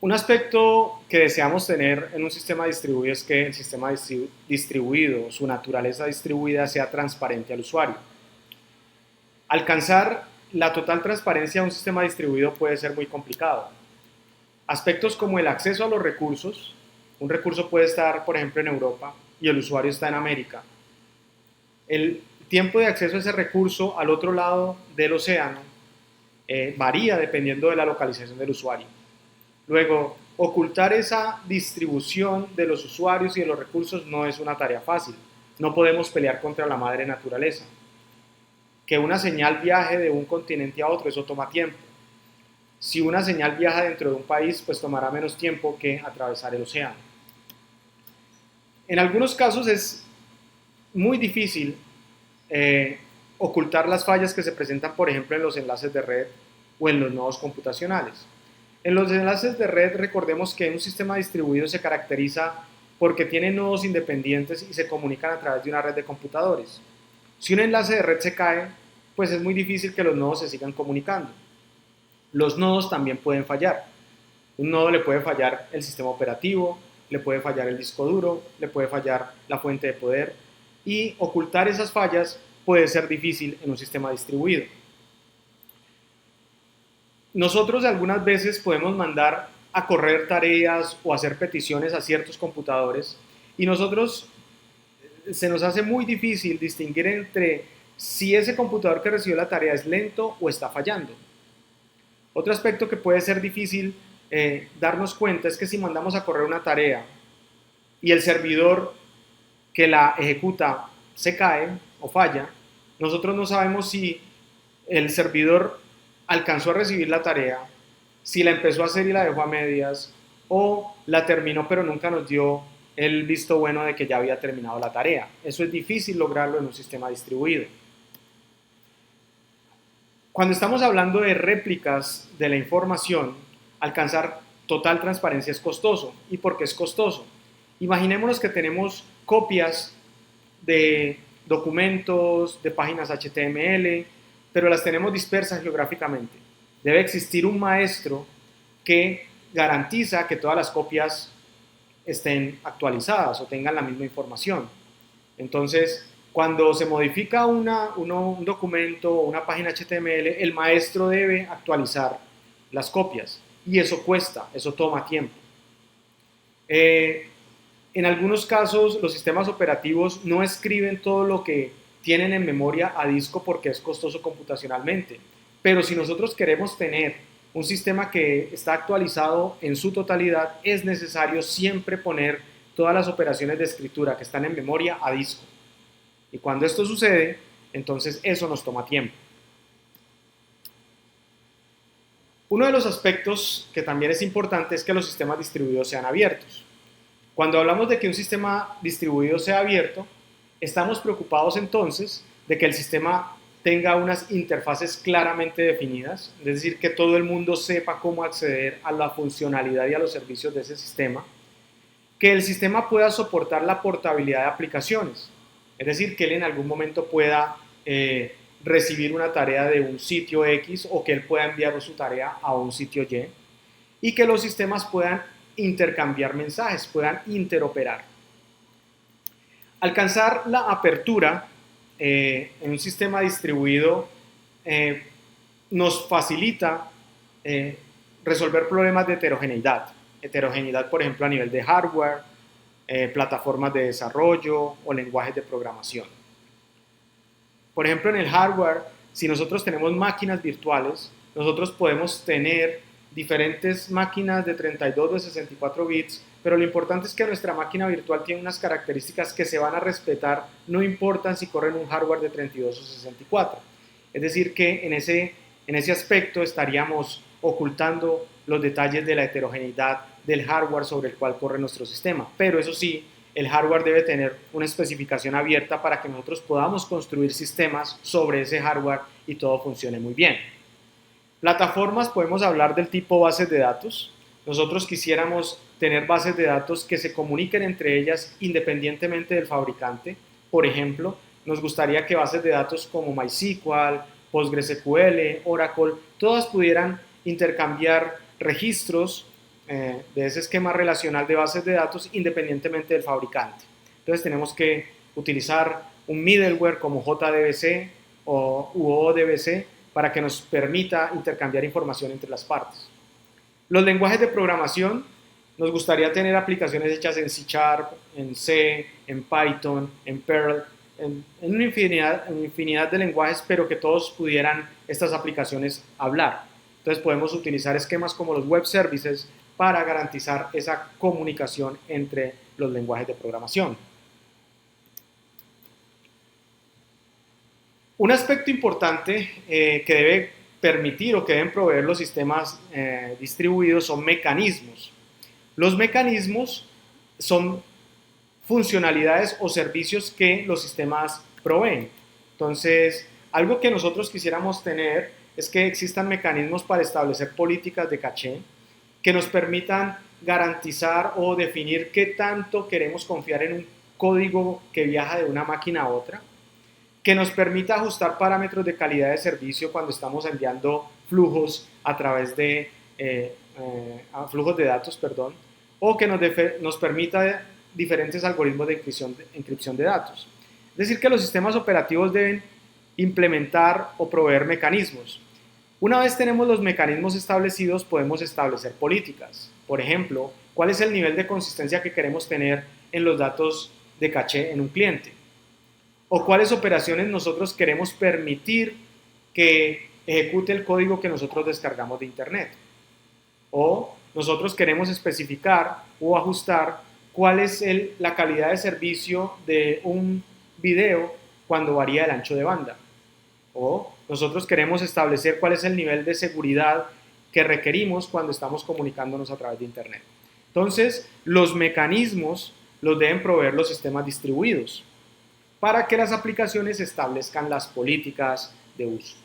Un aspecto que deseamos tener en un sistema distribuido es que el sistema distribuido, su naturaleza distribuida, sea transparente al usuario. Alcanzar la total transparencia de un sistema distribuido puede ser muy complicado. Aspectos como el acceso a los recursos, un recurso puede estar, por ejemplo, en Europa y el usuario está en América. El tiempo de acceso a ese recurso al otro lado del océano varía dependiendo de la localización del usuario. Luego, ocultar esa distribución de los usuarios y de los recursos no es una tarea fácil. No podemos pelear contra la madre naturaleza. Que una señal viaje de un continente a otro, eso toma tiempo. Si una señal viaja dentro de un país, pues tomará menos tiempo que atravesar el océano. En algunos casos es muy difícil eh, ocultar las fallas que se presentan, por ejemplo, en los enlaces de red o en los nodos computacionales. En los enlaces de red, recordemos que un sistema distribuido se caracteriza porque tiene nodos independientes y se comunican a través de una red de computadores. Si un enlace de red se cae, pues es muy difícil que los nodos se sigan comunicando. Los nodos también pueden fallar. Un nodo le puede fallar el sistema operativo, le puede fallar el disco duro, le puede fallar la fuente de poder y ocultar esas fallas puede ser difícil en un sistema distribuido. Nosotros algunas veces podemos mandar a correr tareas o hacer peticiones a ciertos computadores y nosotros se nos hace muy difícil distinguir entre si ese computador que recibió la tarea es lento o está fallando. Otro aspecto que puede ser difícil darnos cuenta es que si mandamos a correr una tarea y el servidor que la ejecuta se cae o falla, nosotros no sabemos si el servidor alcanzó a recibir la tarea, si la empezó a hacer y la dejó a medias, o la terminó pero nunca nos dio el visto bueno de que ya había terminado la tarea. Eso es difícil lograrlo en un sistema distribuido. Cuando estamos hablando de réplicas de la información, alcanzar total transparencia es costoso. ¿Y por qué es costoso? Imaginémonos que tenemos copias de documentos, de páginas HTML, pero las tenemos dispersas geográficamente. Debe existir un maestro que garantiza que todas las copias estén actualizadas o tengan la misma información. Entonces, cuando se modifica un documento o una página HTML, el maestro debe actualizar las copias y eso cuesta, eso toma tiempo. En algunos casos, los sistemas operativos no escriben todo lo que tienen en memoria a disco porque es costoso computacionalmente. Pero si nosotros queremos tener un sistema que está actualizado en su totalidad, es necesario siempre poner todas las operaciones de escritura que están en memoria a disco. Y cuando esto sucede, entonces eso nos toma tiempo. Uno de los aspectos que también es importante es que los sistemas distribuidos sean abiertos. Cuando hablamos de que un sistema distribuido sea abierto, estamos preocupados entonces de que el sistema tenga unas interfaces claramente definidas, es decir, que todo el mundo sepa cómo acceder a la funcionalidad y a los servicios de ese sistema, que el sistema pueda soportar la portabilidad de aplicaciones, es decir, que él en algún momento pueda recibir una tarea de un sitio X o que él pueda enviar su tarea a un sitio y que los sistemas puedan intercambiar mensajes, puedan interoperar. Alcanzar la apertura en un sistema distribuido nos facilita resolver problemas de heterogeneidad. Heterogeneidad, por ejemplo, a nivel de hardware, plataformas de desarrollo o lenguajes de programación. Por ejemplo, en el hardware, si nosotros tenemos máquinas virtuales, nosotros podemos tener diferentes máquinas de 32 o de 64 bits, pero lo importante es que nuestra máquina virtual tiene unas características que se van a respetar, no importan si corren un hardware de 32 o 64. Es decir, que en ese aspecto estaríamos ocultando los detalles de la heterogeneidad del hardware sobre el cual corre nuestro sistema. Pero eso sí, el hardware debe tener una especificación abierta para que nosotros podamos construir sistemas sobre ese hardware y todo funcione muy bien. Plataformas, podemos hablar del tipo bases de datos. Nosotros quisiéramos tener bases de datos que se comuniquen entre ellas independientemente del fabricante. Por ejemplo, nos gustaría que bases de datos como MySQL, PostgreSQL, Oracle, todas pudieran intercambiar registros de ese esquema relacional de bases de datos independientemente del fabricante. Entonces tenemos que utilizar un middleware como JDBC o ODBC para que nos permita intercambiar información entre las partes. Los lenguajes de programación, nos gustaría tener aplicaciones hechas en C#, en C, en Python, en Perl, en una infinidad de lenguajes, pero que todos pudieran estas aplicaciones hablar. Entonces podemos utilizar esquemas como los web services para garantizar esa comunicación entre los lenguajes de programación. Un aspecto importante que debe permitir o que deben proveer los sistemas distribuidos son mecanismos. Los mecanismos son funcionalidades o servicios que los sistemas proveen. Entonces, algo que nosotros quisiéramos tener es que existan mecanismos para establecer políticas de caché que nos permitan garantizar o definir qué tanto queremos confiar en un código que viaja de una máquina a otra, que nos permita ajustar parámetros de calidad de servicio cuando estamos enviando flujos a través de flujos de datos, perdón, o que nos permita diferentes algoritmos de encripción de datos. Es decir, que los sistemas operativos deben implementar o proveer mecanismos. Una vez tenemos los mecanismos establecidos, podemos establecer políticas. Por ejemplo, ¿cuál es el nivel de consistencia que queremos tener en los datos de caché en un cliente? O cuáles operaciones nosotros queremos permitir que ejecute el código que nosotros descargamos de internet. O nosotros queremos especificar o ajustar cuál es la calidad de servicio de un video cuando varía el ancho de banda. O nosotros queremos establecer cuál es el nivel de seguridad que requerimos cuando estamos comunicándonos a través de internet. Entonces, los mecanismos los deben proveer los sistemas distribuidos para que las aplicaciones establezcan las políticas de uso.